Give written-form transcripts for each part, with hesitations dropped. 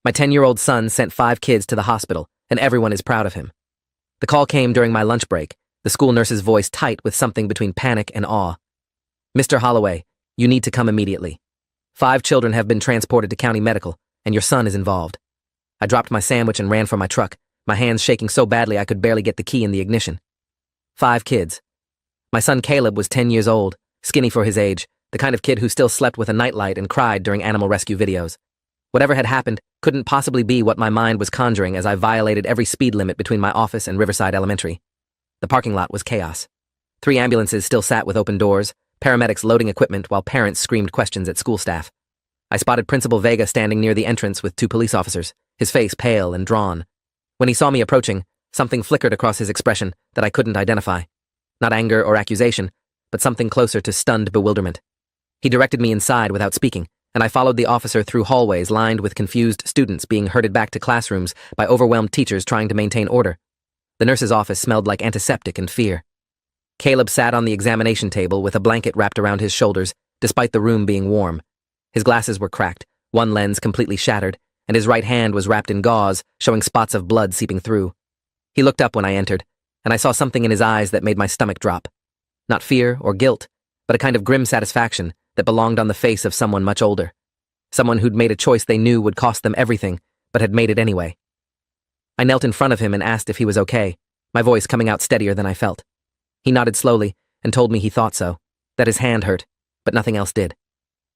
My 10-year-old son sent 5 kids to the hospital, and everyone is proud of him. The call came during my lunch break, the school nurse's voice tight with something between panic and awe. "Mr. Holloway, you need to come immediately. 5 children have been transported to county medical, and your son is involved." I dropped my sandwich and ran for my truck, my hands shaking so badly I could barely get the key in the ignition. 5 kids. My son Caleb was 10 years old, skinny for his age, the kind of kid who still slept with a nightlight and cried during animal rescue videos. Whatever had happened couldn't possibly be what my mind was conjuring as I violated every speed limit between my office and Riverside Elementary. The parking lot was chaos. 3 ambulances still sat with open doors, paramedics loading equipment while parents screamed questions at school staff. I spotted Principal Vega standing near the entrance with 2 police officers, his face pale and drawn. When he saw me approaching, something flickered across his expression that I couldn't identify. Not anger or accusation, but something closer to stunned bewilderment. He directed me inside without speaking, and I followed the officer through hallways lined with confused students being herded back to classrooms by overwhelmed teachers trying to maintain order. The nurse's office smelled like antiseptic and fear. Caleb sat on the examination table with a blanket wrapped around his shoulders, despite the room being warm. His glasses were cracked, one lens completely shattered, and his right hand was wrapped in gauze, showing spots of blood seeping through. He looked up when I entered, and I saw something in his eyes that made my stomach drop. Not fear or guilt, but a kind of grim satisfaction that belonged on the face of someone much older. Someone who'd made a choice they knew would cost them everything, but had made it anyway. I knelt in front of him and asked if he was okay, my voice coming out steadier than I felt. He nodded slowly and told me he thought so, that his hand hurt, but nothing else did.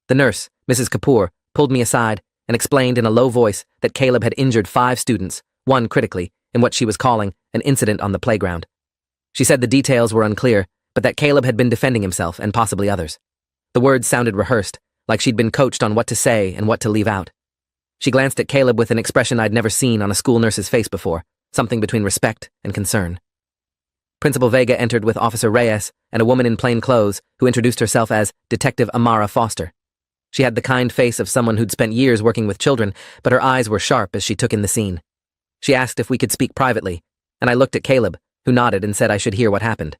The nurse, Mrs. Kapoor, pulled me aside and explained in a low voice that Caleb had injured 5 students, 1 critically, in what she was calling an incident on the playground. She said the details were unclear, but that Caleb had been defending himself and possibly others. The words sounded rehearsed, like she'd been coached on what to say and what to leave out. She glanced at Caleb with an expression I'd never seen on a school nurse's face before, something between respect and concern. Principal Vega entered with Officer Reyes and a woman in plain clothes who introduced herself as Detective Amara Foster. She had the kind face of someone who'd spent years working with children, but her eyes were sharp as she took in the scene. She asked if we could speak privately, and I looked at Caleb, who nodded and said I should hear what happened.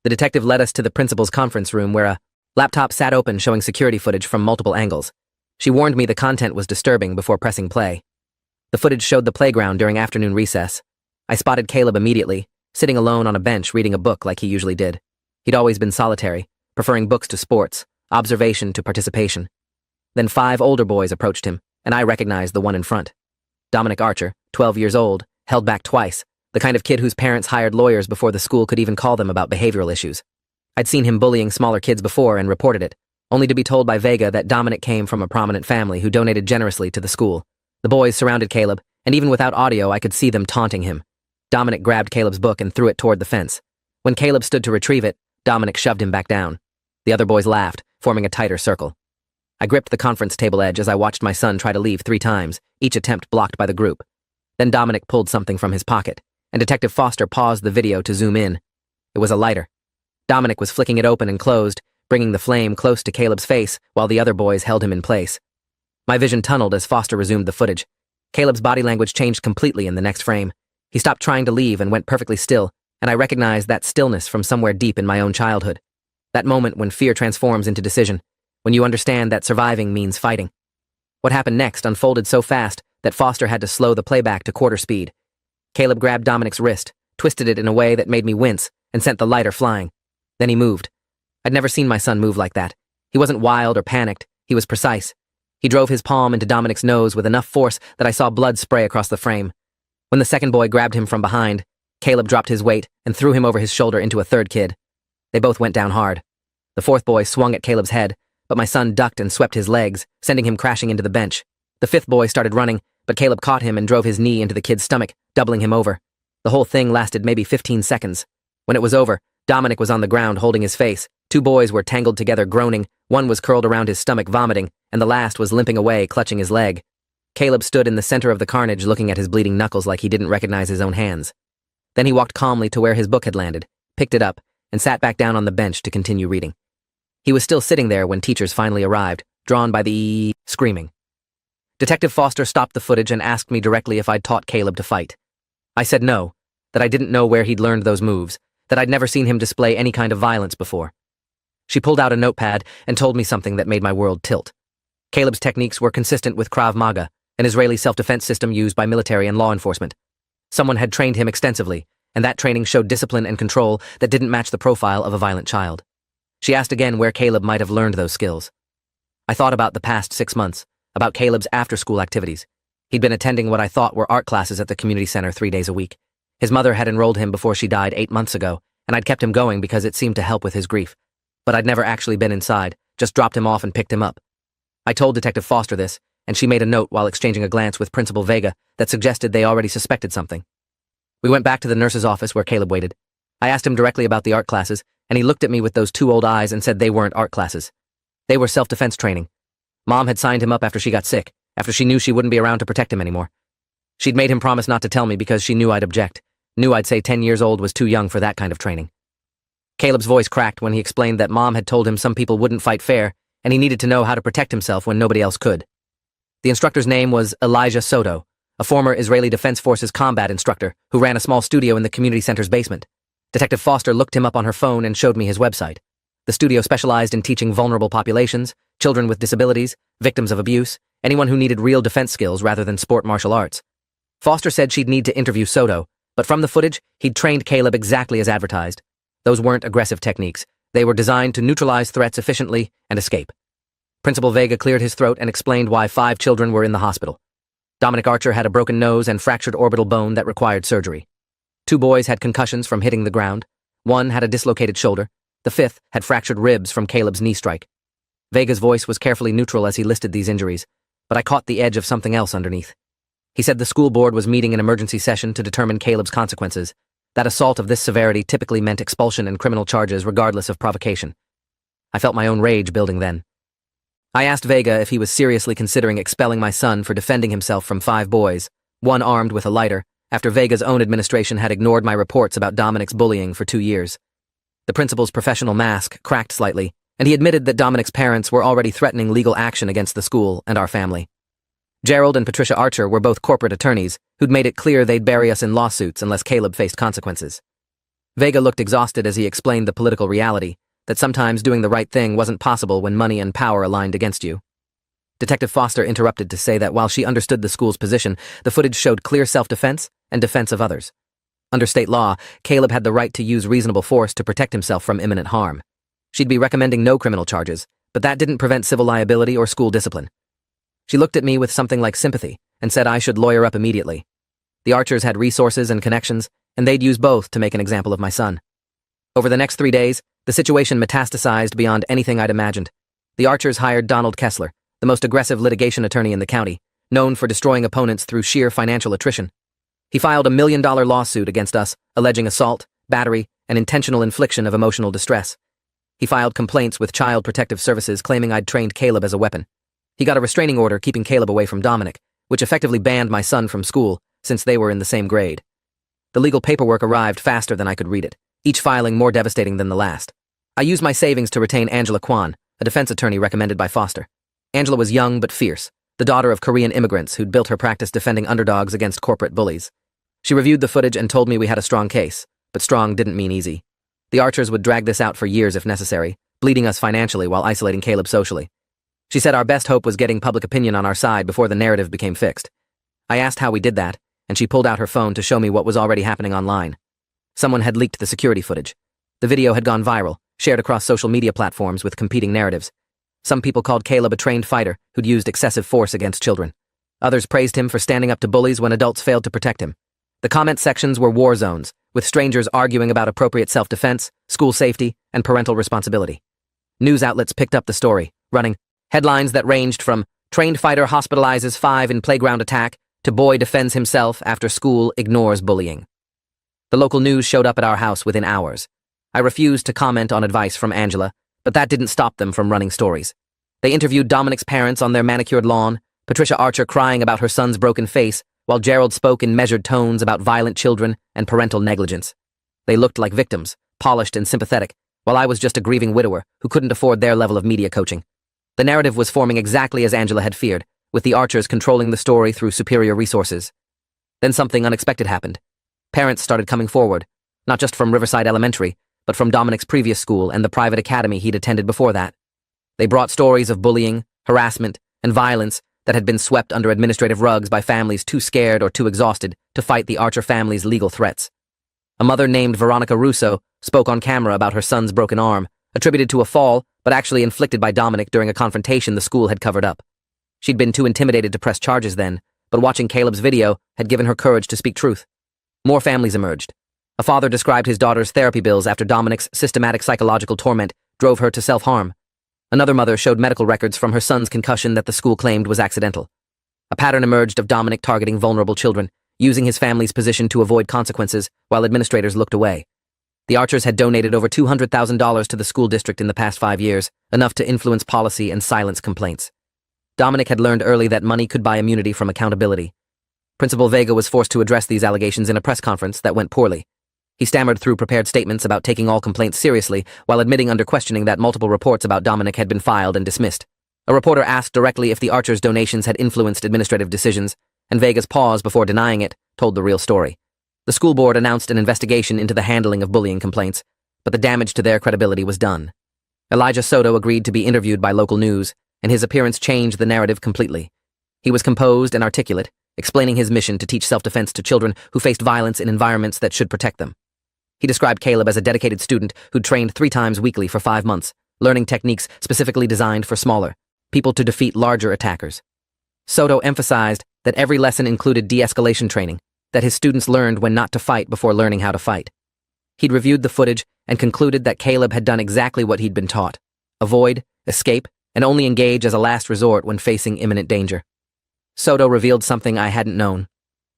The detective led us to the principal's conference room where a laptop sat open showing security footage from multiple angles. She warned me the content was disturbing before pressing play. The footage showed the playground during afternoon recess. I spotted Caleb immediately, sitting alone on a bench reading a book like he usually did. He'd always been solitary, preferring books to sports, observation to participation. Then 5 older boys approached him, and I recognized the one in front. Dominic Archer, 12 years old, held back twice, the kind of kid whose parents hired lawyers before the school could even call them about behavioral issues. I'd seen him bullying smaller kids before and reported it, only to be told by Vega that Dominic came from a prominent family who donated generously to the school. The boys surrounded Caleb, and even without audio I could see them taunting him. Dominic grabbed Caleb's book and threw it toward the fence. When Caleb stood to retrieve it, Dominic shoved him back down. The other boys laughed, forming a tighter circle. I gripped the conference table edge as I watched my son try to leave 3 times, each attempt blocked by the group. Then Dominic pulled something from his pocket, and Detective Foster paused the video to zoom in. It was a lighter. Dominic was flicking it open and closed, bringing the flame close to Caleb's face while the other boys held him in place. My vision tunneled as Foster resumed the footage. Caleb's body language changed completely in the next frame. He stopped trying to leave and went perfectly still, and I recognized that stillness from somewhere deep in my own childhood. That moment when fear transforms into decision, when you understand that surviving means fighting. What happened next unfolded so fast that Foster had to slow the playback to quarter speed. Caleb grabbed Dominic's wrist, twisted it in a way that made me wince, and sent the lighter flying. Then he moved. I'd never seen my son move like that. He wasn't wild or panicked, he was precise. He drove his palm into Dominic's nose with enough force that I saw blood spray across the frame. When the second boy grabbed him from behind, Caleb dropped his weight and threw him over his shoulder into a third kid. They both went down hard. The fourth boy swung at Caleb's head, but my son ducked and swept his legs, sending him crashing into the bench. The fifth boy started running, but Caleb caught him and drove his knee into the kid's stomach, doubling him over. The whole thing lasted maybe 15 seconds. When it was over, Dominic was on the ground holding his face. 2 boys were tangled together groaning, one was curled around his stomach vomiting, and the last was limping away clutching his leg. Caleb stood in the center of the carnage looking at his bleeding knuckles like he didn't recognize his own hands. Then he walked calmly to where his book had landed, picked it up, and sat back down on the bench to continue reading. He was still sitting there when teachers finally arrived, drawn by the screaming. Detective Foster stopped the footage and asked me directly if I'd taught Caleb to fight. I said no, that I didn't know where he'd learned those moves, that I'd never seen him display any kind of violence before. She pulled out a notepad and told me something that made my world tilt. Caleb's techniques were consistent with Krav Maga, an Israeli self-defense system used by military and law enforcement. Someone had trained him extensively, and that training showed discipline and control that didn't match the profile of a violent child. She asked again where Caleb might have learned those skills. I thought about the past 6 months, about Caleb's after-school activities. He'd been attending what I thought were art classes at the community center 3 days a week. His mother had enrolled him before she died 8 months ago, and I'd kept him going because it seemed to help with his grief. But I'd never actually been inside, just dropped him off and picked him up. I told Detective Foster this, and she made a note while exchanging a glance with Principal Vega that suggested they already suspected something. We went back to the nurse's office where Caleb waited. I asked him directly about the art classes, and he looked at me with those two old eyes and said they weren't art classes. They were self-defense training. Mom had signed him up after she got sick, after she knew she wouldn't be around to protect him anymore. She'd made him promise not to tell me because she knew I'd object, knew I'd say 10 years old was too young for that kind of training. Caleb's voice cracked when he explained that Mom had told him some people wouldn't fight fair, and he needed to know how to protect himself when nobody else could. The instructor's name was Elijah Soto, a former Israeli Defense Forces combat instructor who ran a small studio in the community center's basement. Detective Foster looked him up on her phone and showed me his website. The studio specialized in teaching vulnerable populations, children with disabilities, victims of abuse, anyone who needed real defense skills rather than sport martial arts. Foster said she'd need to interview Soto, but from the footage, he'd trained Caleb exactly as advertised. Those weren't aggressive techniques. They were designed to neutralize threats efficiently and escape. Principal Vega cleared his throat and explained why 5 children were in the hospital. Dominic Archer had a broken nose and fractured orbital bone that required surgery. 2 boys had concussions from hitting the ground. 1 had a dislocated shoulder. The 5th had fractured ribs from Caleb's knee strike. Vega's voice was carefully neutral as he listed these injuries, but I caught the edge of something else underneath. He said the school board was meeting an emergency session to determine Caleb's consequences. That assault of this severity typically meant expulsion and criminal charges regardless of provocation. I felt my own rage building then. I asked Vega if he was seriously considering expelling my son for defending himself from 5 boys, 1 armed with a lighter, after Vega's own administration had ignored my reports about Dominic's bullying for 2 years. The principal's professional mask cracked slightly, and he admitted that Dominic's parents were already threatening legal action against the school and our family. Gerald and Patricia Archer were both corporate attorneys who'd made it clear they'd bury us in lawsuits unless Caleb faced consequences. Vega looked exhausted as he explained the political reality, that sometimes doing the right thing wasn't possible when money and power aligned against you. Detective Foster interrupted to say that while she understood the school's position, the footage showed clear self-defense and defense of others. Under state law, Caleb had the right to use reasonable force to protect himself from imminent harm. She'd be recommending no criminal charges, but that didn't prevent civil liability or school discipline. She looked at me with something like sympathy and said I should lawyer up immediately. The Archers had resources and connections, and they'd use both to make an example of my son. Over the next 3 days, the situation metastasized beyond anything I'd imagined. The Archers hired Donald Kessler, the most aggressive litigation attorney in the county, known for destroying opponents through sheer financial attrition. He filed a $1 million lawsuit against us, alleging assault, battery, and intentional infliction of emotional distress. He filed complaints with Child Protective Services claiming I'd trained Caleb as a weapon. He got a restraining order keeping Caleb away from Dominic, which effectively banned my son from school since they were in the same grade. The legal paperwork arrived faster than I could read it, each filing more devastating than the last. I used my savings to retain Angela Kwan, a defense attorney recommended by Foster. Angela was young but fierce, the daughter of Korean immigrants who'd built her practice defending underdogs against corporate bullies. She reviewed the footage and told me we had a strong case, but strong didn't mean easy. The Archers would drag this out for years if necessary, bleeding us financially while isolating Caleb socially. She said our best hope was getting public opinion on our side before the narrative became fixed. I asked how we did that, and she pulled out her phone to show me what was already happening online. Someone had leaked the security footage. The video had gone viral, shared across social media platforms with competing narratives. Some people called Caleb a trained fighter who'd used excessive force against children. Others praised him for standing up to bullies when adults failed to protect him. The comment sections were war zones, with strangers arguing about appropriate self-defense, school safety, and parental responsibility. News outlets picked up the story, running headlines that ranged from "Trained fighter hospitalizes 5 in playground attack" to "Boy defends himself after school ignores bullying." The local news showed up at our house within hours. I refused to comment on advice from Angela, but that didn't stop them from running stories. They interviewed Dominic's parents on their manicured lawn, Patricia Archer crying about her son's broken face, while Gerald spoke in measured tones about violent children and parental negligence. They looked like victims, polished and sympathetic, while I was just a grieving widower who couldn't afford their level of media coaching. The narrative was forming exactly as Angela had feared, with the Archers controlling the story through superior resources. Then something unexpected happened. Parents started coming forward, not just from Riverside Elementary, but from Dominic's previous school and the private academy he'd attended before that. They brought stories of bullying, harassment, and violence that had been swept under administrative rugs by families too scared or too exhausted to fight the Archer family's legal threats. A mother named Veronica Russo spoke on camera about her son's broken arm, attributed to a fall, but actually inflicted by Dominic during a confrontation the school had covered up. She'd been too intimidated to press charges then, but watching Caleb's video had given her courage to speak truth. More families emerged. A father described his daughter's therapy bills after Dominic's systematic psychological torment drove her to self-harm. Another mother showed medical records from her son's concussion that the school claimed was accidental. A pattern emerged of Dominic targeting vulnerable children, using his family's position to avoid consequences while administrators looked away. The Archers had donated over $200,000 to the school district in the past 5 years, enough to influence policy and silence complaints. Dominic had learned early that money could buy immunity from accountability. Principal Vega was forced to address these allegations in a press conference that went poorly. He stammered through prepared statements about taking all complaints seriously, while admitting under questioning that multiple reports about Dominic had been filed and dismissed. A reporter asked directly if the Archers' donations had influenced administrative decisions, and Vega's pause before denying it told the real story. The school board announced an investigation into the handling of bullying complaints, but the damage to their credibility was done. Elijah Soto agreed to be interviewed by local news, and his appearance changed the narrative completely. He was composed and articulate, explaining his mission to teach self-defense to children who faced violence in environments that should protect them. He described Caleb as a dedicated student who'd trained 3 times weekly for 5 months, learning techniques specifically designed for smaller people to defeat larger attackers. Soto emphasized that every lesson included de-escalation training, that his students learned when not to fight before learning how to fight. He'd reviewed the footage and concluded that Caleb had done exactly what he'd been taught: avoid, escape, and only engage as a last resort when facing imminent danger. Soto revealed something I hadn't known.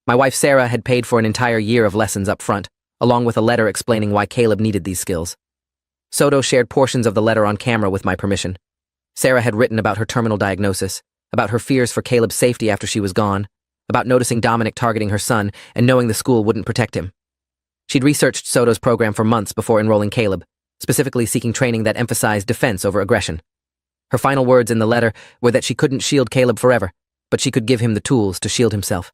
My wife Sarah had paid for an entire year of lessons up front, along with a letter explaining why Caleb needed these skills. Soto shared portions of the letter on camera with my permission. Sarah had written about her terminal diagnosis, about her fears for Caleb's safety after she was gone, about noticing Dominic targeting her son and knowing the school wouldn't protect him. She'd researched Soto's program for months before enrolling Caleb, specifically seeking training that emphasized defense over aggression. Her final words in the letter were that she couldn't shield Caleb forever, but she could give him the tools to shield himself.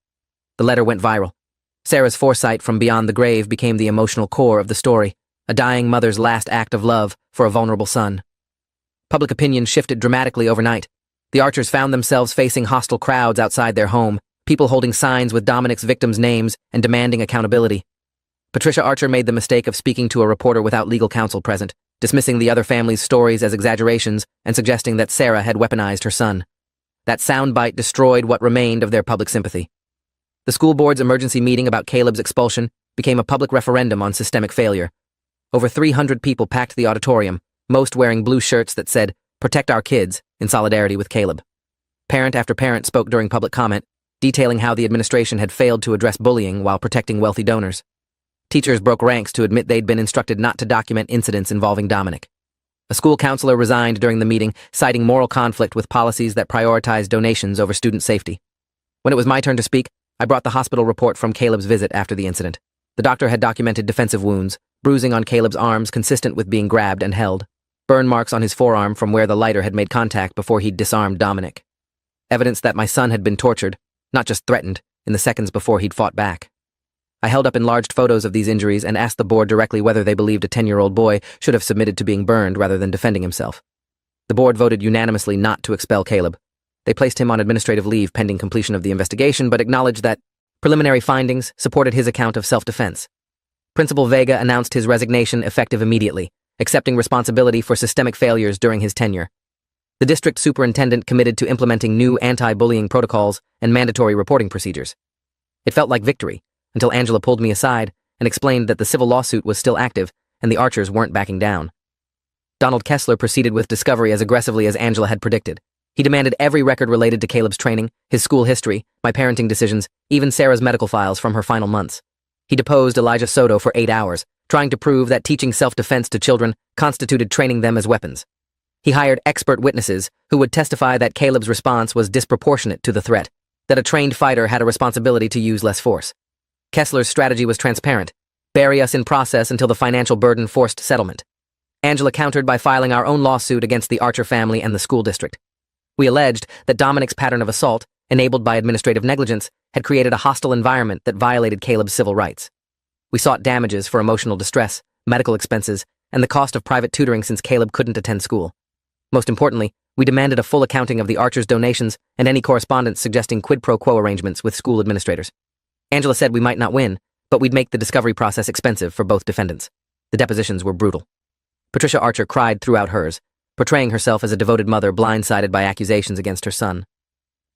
The letter went viral. Sarah's foresight from beyond the grave became the emotional core of the story, a dying mother's last act of love for a vulnerable son. Public opinion shifted dramatically overnight. The Archers found themselves facing hostile crowds outside their home, people holding signs with Dominic's victims' names and demanding accountability. Patricia Archer made the mistake of speaking to a reporter without legal counsel present, dismissing the other family's stories as exaggerations and suggesting that Sarah had weaponized her son. That soundbite destroyed what remained of their public sympathy. The school board's emergency meeting about Caleb's expulsion became a public referendum on systemic failure. Over 300 people packed the auditorium, most wearing blue shirts that said, "Protect our kids," in solidarity with Caleb. Parent after parent spoke during public comment, detailing how the administration had failed to address bullying while protecting wealthy donors. Teachers broke ranks to admit they'd been instructed not to document incidents involving Dominic. A school counselor resigned during the meeting, citing moral conflict with policies that prioritized donations over student safety. When it was my turn to speak, I brought the hospital report from Caleb's visit after the incident. The doctor had documented defensive wounds, bruising on Caleb's arms consistent with being grabbed and held, burn marks on his forearm from where the lighter had made contact before he'd disarmed Dominic. Evidence that my son had been tortured, not just threatened, in the seconds before he'd fought back. I held up enlarged photos of these injuries and asked the board directly whether they believed a 10-year-old boy should have submitted to being burned rather than defending himself. The board voted unanimously not to expel Caleb. They placed him on administrative leave pending completion of the investigation, but acknowledged that preliminary findings supported his account of self-defense. Principal Vega announced his resignation effective immediately, accepting responsibility for systemic failures during his tenure. The district superintendent committed to implementing new anti-bullying protocols and mandatory reporting procedures. It felt like victory, until Angela pulled me aside and explained that the civil lawsuit was still active and the Archers weren't backing down. Donald Kessler proceeded with discovery as aggressively as Angela had predicted. He demanded every record related to Caleb's training, his school history, my parenting decisions, even Sarah's medical files from her final months. He deposed Elijah Soto for 8 hours, trying to prove that teaching self-defense to children constituted training them as weapons. He hired expert witnesses who would testify that Caleb's response was disproportionate to the threat, that a trained fighter had a responsibility to use less force. Kessler's strategy was transparent: bury us in process until the financial burden forced settlement. Angela countered by filing our own lawsuit against the Archer family and the school district. We alleged that Dominic's pattern of assault, enabled by administrative negligence, had created a hostile environment that violated Caleb's civil rights. We sought damages for emotional distress, medical expenses, and the cost of private tutoring since Caleb couldn't attend school. Most importantly, we demanded a full accounting of the Archers' donations and any correspondence suggesting quid pro quo arrangements with school administrators. Angela said we might not win, but we'd make the discovery process expensive for both defendants. The depositions were brutal. Patricia Archer cried throughout hers, portraying herself as a devoted mother blindsided by accusations against her son.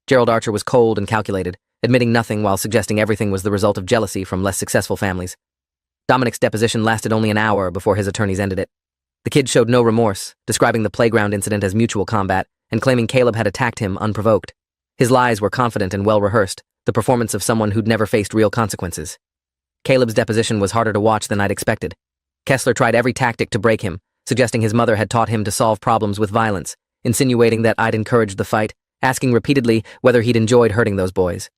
Gerald Archer was cold and calculated, admitting nothing while suggesting everything was the result of jealousy from less successful families. Dominic's deposition lasted only an hour before his attorneys ended it. The kid showed no remorse, describing the playground incident as mutual combat and claiming Caleb had attacked him unprovoked. His lies were confident and well-rehearsed, the performance of someone who'd never faced real consequences. Caleb's deposition was harder to watch than I'd expected. Kessler tried every tactic to break him, suggesting his mother had taught him to solve problems with violence, insinuating that I'd encouraged the fight, asking repeatedly whether he'd enjoyed hurting those boys.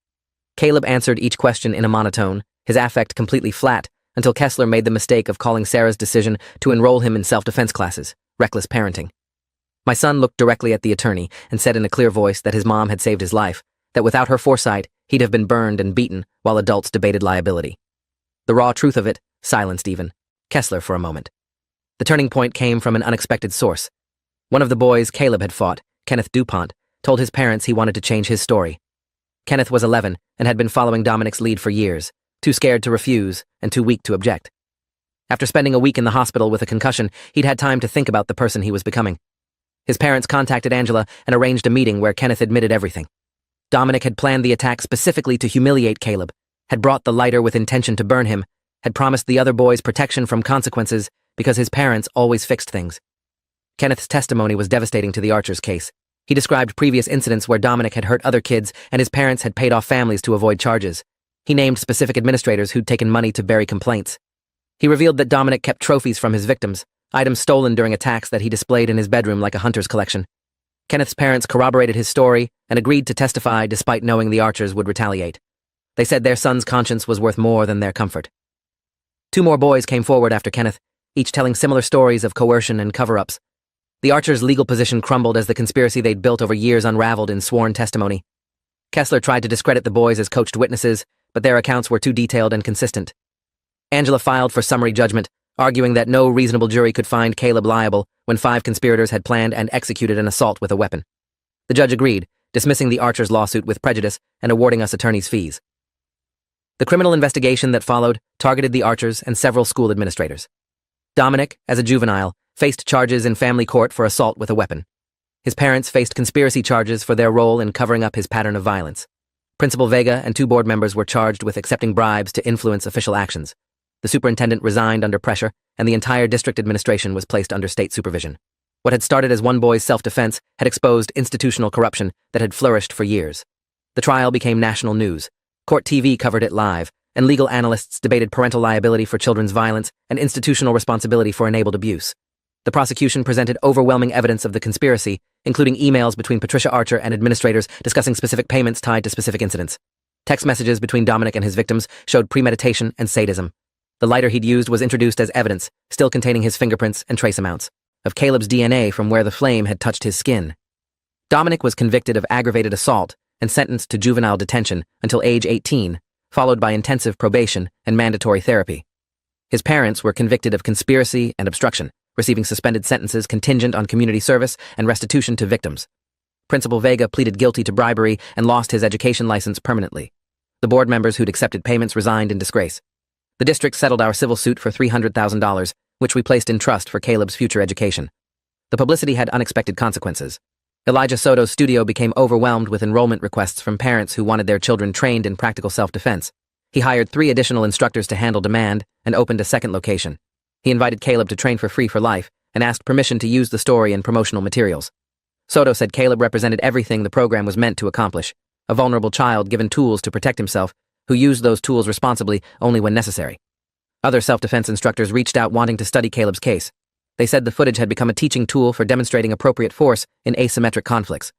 Caleb answered each question in a monotone, his affect completely flat, until Kessler made the mistake of calling Sarah's decision to enroll him in self-defense classes, reckless parenting. My son looked directly at the attorney and said in a clear voice that his mom had saved his life, that without her foresight, he'd have been burned and beaten while adults debated liability. The raw truth of it silenced even Kessler for a moment. The turning point came from an unexpected source. One of the boys Caleb had fought, Kenneth DuPont, told his parents he wanted to change his story. Kenneth was 11 and had been following Dominic's lead for years, too scared to refuse and too weak to object. After spending a week in the hospital with a concussion, he'd had time to think about the person he was becoming. His parents contacted Angela and arranged a meeting where Kenneth admitted everything. Dominic had planned the attack specifically to humiliate Caleb, had brought the lighter with intention to burn him, had promised the other boys protection from consequences because his parents always fixed things. Kenneth's testimony was devastating to the Archers' case. He described previous incidents where Dominic had hurt other kids and his parents had paid off families to avoid charges. He named specific administrators who'd taken money to bury complaints. He revealed that Dominic kept trophies from his victims, items stolen during attacks that he displayed in his bedroom like a hunter's collection. Kenneth's parents corroborated his story and agreed to testify despite knowing the Archers would retaliate. They said their son's conscience was worth more than their comfort. 2 more boys came forward after Kenneth, each telling similar stories of coercion and cover-ups. The Archers' legal position crumbled as the conspiracy they'd built over years unraveled in sworn testimony. Kessler tried to discredit the boys as coached witnesses, but their accounts were too detailed and consistent. Angela filed for summary judgment, arguing that no reasonable jury could find Caleb liable when 5 conspirators had planned and executed an assault with a weapon. The judge agreed, dismissing the Archers' lawsuit with prejudice and awarding us attorneys' fees. The criminal investigation that followed targeted the Archers and several school administrators. Dominic, as a juvenile, faced charges in family court for assault with a weapon. His parents faced conspiracy charges for their role in covering up his pattern of violence. Principal Vega and 2 board members were charged with accepting bribes to influence official actions. The superintendent resigned under pressure, and the entire district administration was placed under state supervision. What had started as one boy's self-defense had exposed institutional corruption that had flourished for years. The trial became national news. Court TV covered it live, and legal analysts debated parental liability for children's violence and institutional responsibility for enabled abuse. The prosecution presented overwhelming evidence of the conspiracy, including emails between Patricia Archer and administrators discussing specific payments tied to specific incidents. Text messages between Dominic and his victims showed premeditation and sadism. The lighter he'd used was introduced as evidence, still containing his fingerprints and trace amounts of Caleb's DNA from where the flame had touched his skin. Dominic was convicted of aggravated assault and sentenced to juvenile detention until age 18, followed by intensive probation and mandatory therapy. His parents were convicted of conspiracy and obstruction, receiving suspended sentences contingent on community service and restitution to victims. Principal Vega pleaded guilty to bribery and lost his education license permanently. The board members who'd accepted payments resigned in disgrace. The district settled our civil suit for $300,000, which we placed in trust for Caleb's future education. The publicity had unexpected consequences. Elijah Soto's studio became overwhelmed with enrollment requests from parents who wanted their children trained in practical self-defense. He hired 3 additional instructors to handle demand and opened a second location. He invited Caleb to train for free for life and asked permission to use the story in promotional materials. Soto said Caleb represented everything the program was meant to accomplish, a vulnerable child given tools to protect himself, who used those tools responsibly only when necessary. Other self-defense instructors reached out wanting to study Caleb's case. They said the footage had become a teaching tool for demonstrating appropriate force in asymmetric conflicts.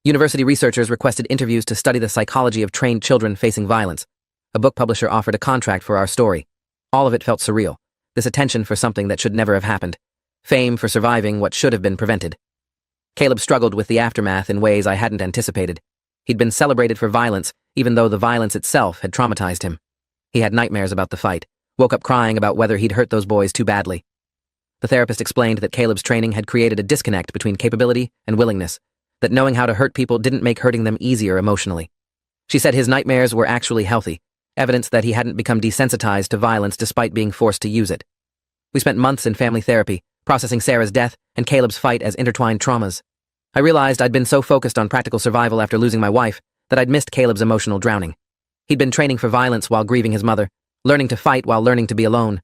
University researchers requested interviews to study the psychology of trained children facing violence. A book publisher offered a contract for our story. All of it felt surreal. This attention for something that should never have happened. Fame for surviving what should have been prevented. Caleb struggled with the aftermath in ways I hadn't anticipated. He'd been celebrated for violence, even though the violence itself had traumatized him. He had nightmares about the fight, woke up crying about whether he'd hurt those boys too badly. The therapist explained that Caleb's training had created a disconnect between capability and willingness, that knowing how to hurt people didn't make hurting them easier emotionally. She said his nightmares were actually healthy, evidence that he hadn't become desensitized to violence despite being forced to use it. We spent months in family therapy, processing Sarah's death and Caleb's fight as intertwined traumas. I realized I'd been so focused on practical survival after losing my wife that I'd missed Caleb's emotional drowning. He'd been training for violence while grieving his mother, learning to fight while learning to be alone.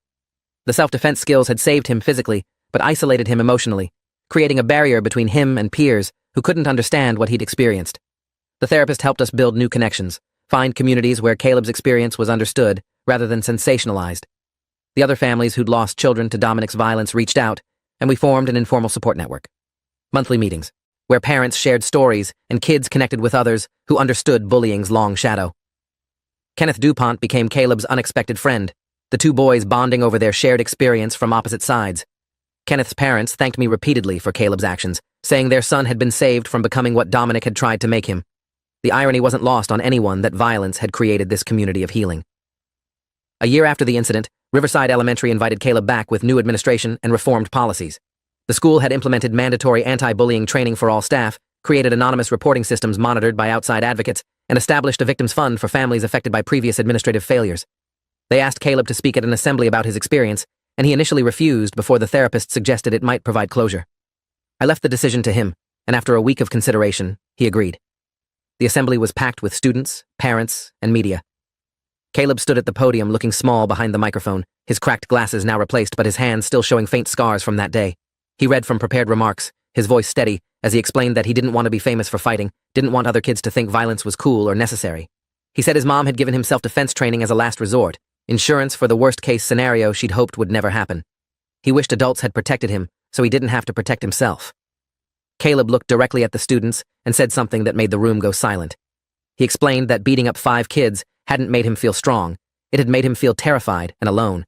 The self-defense skills had saved him physically, but isolated him emotionally, creating a barrier between him and peers who couldn't understand what he'd experienced. The therapist helped us build new connections, find communities where Caleb's experience was understood rather than sensationalized. The other families who'd lost children to Dominic's violence reached out, and we formed an informal support network. Monthly meetings, where parents shared stories and kids connected with others who understood bullying's long shadow. Kenneth DuPont became Caleb's unexpected friend, the two boys bonding over their shared experience from opposite sides. Kenneth's parents thanked me repeatedly for Caleb's actions, saying their son had been saved from becoming what Dominic had tried to make him. The irony wasn't lost on anyone that violence had created this community of healing. A year after the incident, Riverside Elementary invited Caleb back with new administration and reformed policies. The school had implemented mandatory anti-bullying training for all staff, created anonymous reporting systems monitored by outside advocates, and established a victims fund for families affected by previous administrative failures. They asked Caleb to speak at an assembly about his experience, and he initially refused before the therapist suggested it might provide closure. I left the decision to him, and after a week of consideration, he agreed. The assembly was packed with students, parents, and media. Caleb stood at the podium looking small behind the microphone, his cracked glasses now replaced but his hands still showing faint scars from that day. He read from prepared remarks, his voice steady, as he explained that he didn't want to be famous for fighting, didn't want other kids to think violence was cool or necessary. He said his mom had given him self-defense training as a last resort, insurance for the worst-case scenario she'd hoped would never happen. He wished adults had protected him, so he didn't have to protect himself. Caleb looked directly at the students and said something that made the room go silent. He explained that beating up 5 kids hadn't made him feel strong, it had made him feel terrified and alone.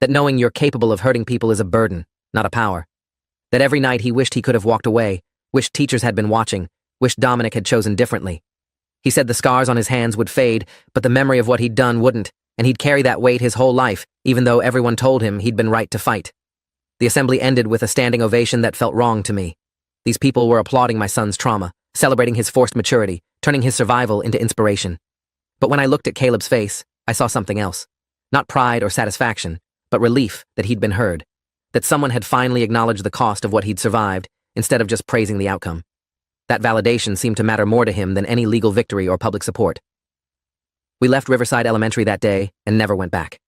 That knowing you're capable of hurting people is a burden, not a power. That every night he wished he could have walked away, wished teachers had been watching, wished Dominic had chosen differently. He said the scars on his hands would fade, but the memory of what he'd done wouldn't, and he'd carry that weight his whole life, even though everyone told him he'd been right to fight. The assembly ended with a standing ovation that felt wrong to me. These people were applauding my son's trauma, celebrating his forced maturity, turning his survival into inspiration. But when I looked at Caleb's face, I saw something else. Not pride or satisfaction, but relief that he'd been heard. That someone had finally acknowledged the cost of what he'd survived, instead of just praising the outcome. That validation seemed to matter more to him than any legal victory or public support. We left Riverside Elementary that day and never went back.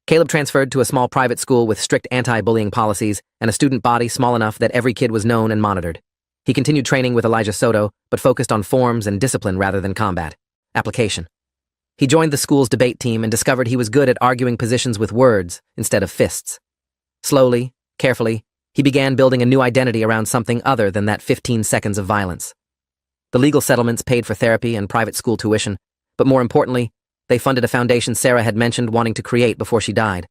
Caleb transferred to a small private school with strict anti-bullying policies and a student body small enough that every kid was known and monitored. He continued training with Elijah Soto, but focused on forms and discipline rather than combat. Application. He joined the school's debate team and discovered he was good at arguing positions with words instead of fists. Slowly, carefully, he began building a new identity around something other than that 15 seconds of violence. The legal settlements paid for therapy and private school tuition, but more importantly, they funded a foundation Sarah had mentioned wanting to create before she died.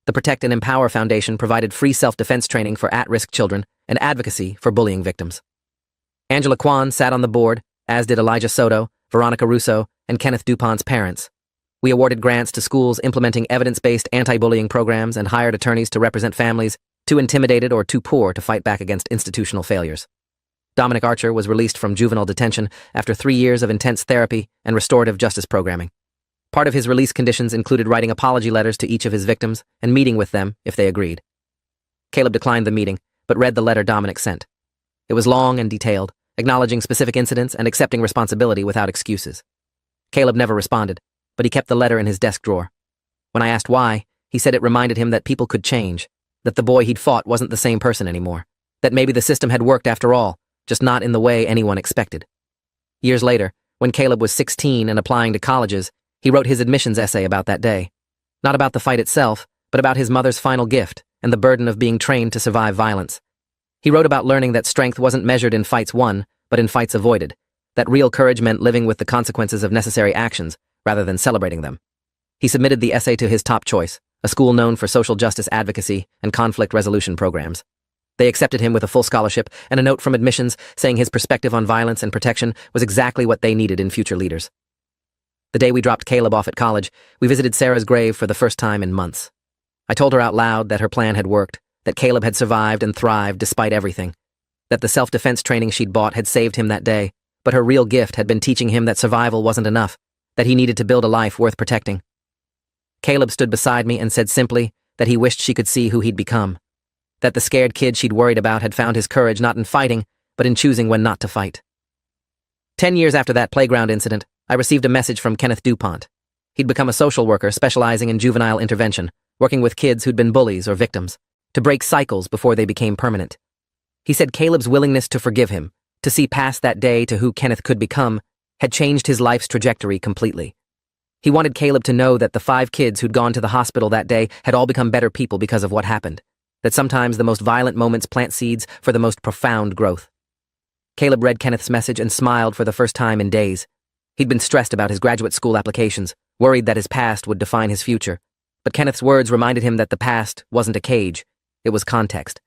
The Protect and Empower Foundation provided free self-defense training for at-risk children and advocacy for bullying victims. Angela Kwan sat on the board, as did Elijah Soto, Veronica Russo, and Kenneth DuPont's parents. We awarded grants to schools implementing evidence-based anti-bullying programs and hired attorneys to represent families too intimidated or too poor to fight back against institutional failures. Dominic Archer was released from juvenile detention after 3 years of intense therapy and restorative justice programming. Part of his release conditions included writing apology letters to each of his victims and meeting with them if they agreed. Caleb declined the meeting, but read the letter Dominic sent. It was long and detailed, acknowledging specific incidents and accepting responsibility without excuses. Caleb never responded, but he kept the letter in his desk drawer. When I asked why, he said it reminded him that people could change, that the boy he'd fought wasn't the same person anymore, that maybe the system had worked after all, just not in the way anyone expected. Years later, when Caleb was 16 and applying to colleges, he wrote his admissions essay about that day. Not about the fight itself, but about his mother's final gift and the burden of being trained to survive violence. He wrote about learning that strength wasn't measured in fights won, but in fights avoided, that real courage meant living with the consequences of necessary actions rather than celebrating them. He submitted the essay to his top choice, a school known for social justice advocacy and conflict resolution programs. They accepted him with a full scholarship and a note from admissions saying his perspective on violence and protection was exactly what they needed in future leaders. The day we dropped Caleb off at college, we visited Sarah's grave for the first time in months. I told her out loud that her plan had worked, that Caleb had survived and thrived despite everything, that the self-defense training she'd bought had saved him that day, but her real gift had been teaching him that survival wasn't enough, that he needed to build a life worth protecting. Caleb stood beside me and said simply that he wished she could see who he'd become, that the scared kid she'd worried about had found his courage not in fighting, but in choosing when not to fight. 10 years after that playground incident, I received a message from Kenneth DuPont. He'd become a social worker specializing in juvenile intervention, working with kids who'd been bullies or victims, to break cycles before they became permanent. He said Caleb's willingness to forgive him, to see past that day to who Kenneth could become, had changed his life's trajectory completely. He wanted Caleb to know that the 5 kids who'd gone to the hospital that day had all become better people because of what happened, that sometimes the most violent moments plant seeds for the most profound growth. Caleb read Kenneth's message and smiled for the first time in days. He'd been stressed about his graduate school applications, worried that his past would define his future. But Kenneth's words reminded him that the past wasn't a cage, it was context.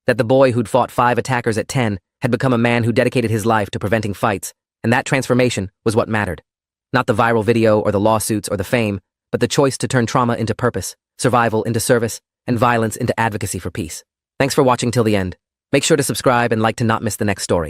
That the boy who'd fought 5 attackers at 10 had become a man who dedicated his life to preventing fights, and that transformation was what mattered. Not the viral video or the lawsuits or the fame, but the choice to turn trauma into purpose, survival into service, and violence into advocacy for peace. Thanks for watching till the end. Make sure to subscribe and like to not miss the next story.